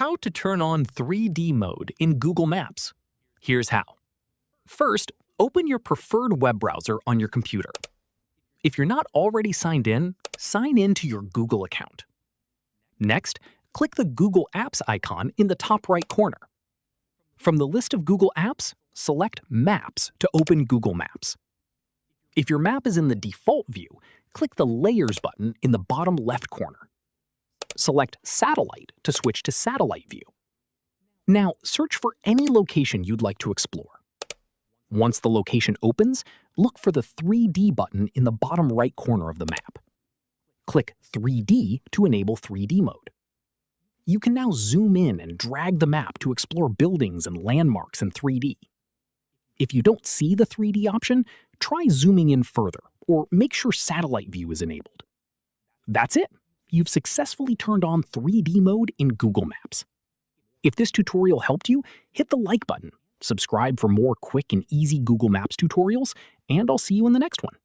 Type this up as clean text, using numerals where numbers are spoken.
How to turn on 3D mode in Google Maps. Here's how. First, open your preferred web browser on your computer. If you're not already signed in, sign in to your Google account. Next, click the Google Apps icon in the top right corner. From the list of Google Apps, select Maps to open Google Maps. If your map is in the default view, click the Layers button in the bottom left corner. Select Satellite to switch to Satellite View. Now, search for any location you'd like to explore. Once the location opens, look for the 3D button in the bottom right corner of the map. Click 3D to enable 3D mode. You can now zoom in and drag the map to explore buildings and landmarks in 3D. If you don't see the 3D option, try zooming in further, or make sure Satellite View is enabled. That's it! You've successfully turned on 3D mode in Google Maps. If this tutorial helped you, hit the like button, subscribe for more quick and easy Google Maps tutorials, and I'll see you in the next one.